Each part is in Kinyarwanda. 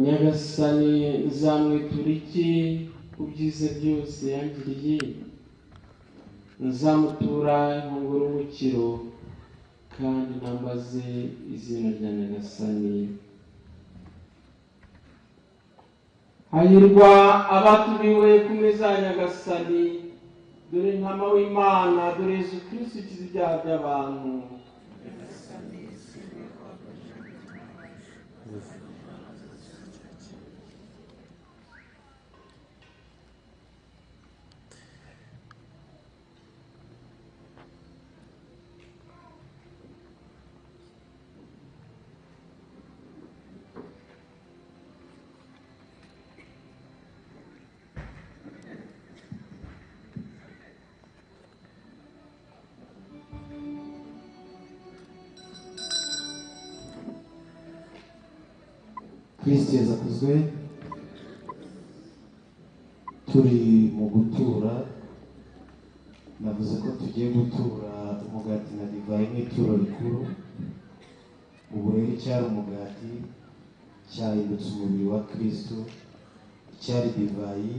nyagasani nzamwitura iki ku byiza byose yangiriye? nzamutura inkunguruhukiro kandi nambaze izina rya nyagasani. hahirwa abatumiwe ku meza ya nyagasani. dore ntama w'Imana, dore Yesu Kristo ukiza ibyaha by'abantu. Kristo yazakuzwe. Turi mu gutura, navuze ko tugiye gutura umugati na divayi nk'ituro rikuru. ubu rero icyari umugati cyahindutse umubiri wa Kristo, icyari divayi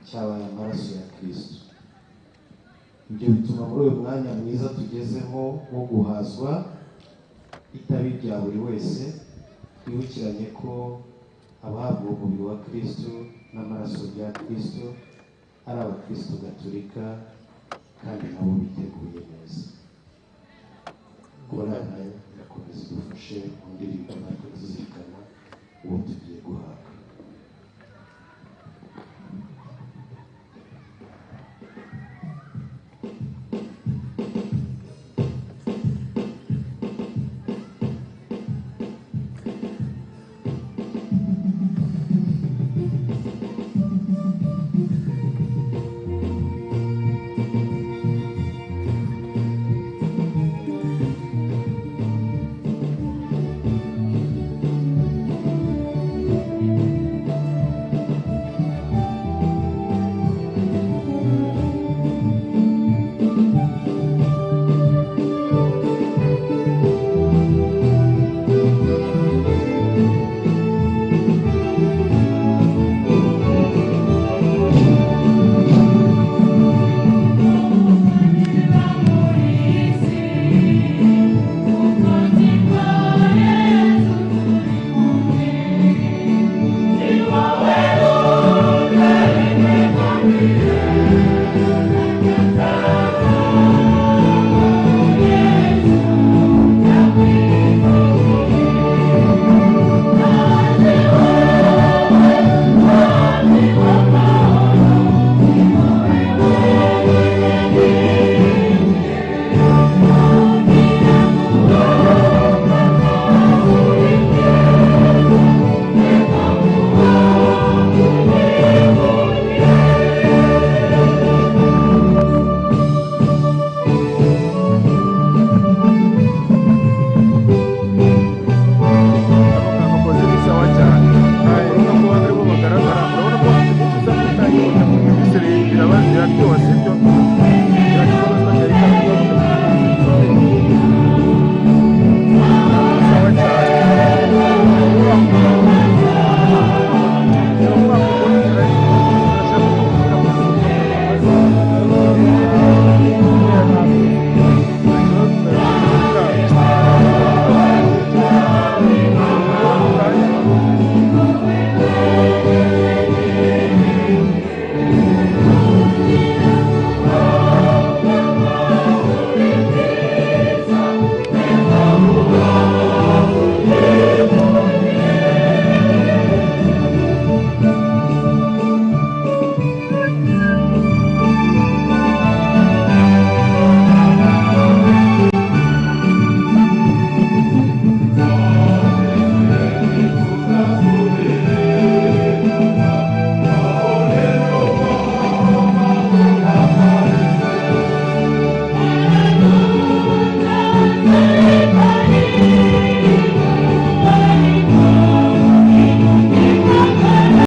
cyabaye amaraso ya Kristo. ibyo bituma muri uyu mwanya mwiza tugezeho wo guhazwa itabi bya buri wese, twibukiranye ko abahabwa umubiri wa Kristo n'amaraso bya Kristo ari abakristo gatolika kandi nabo biteguye neza. korana yakomeza idufashe mu ndirimbo natwe tuzirikana uwo tugiye guhabwa. Yeah.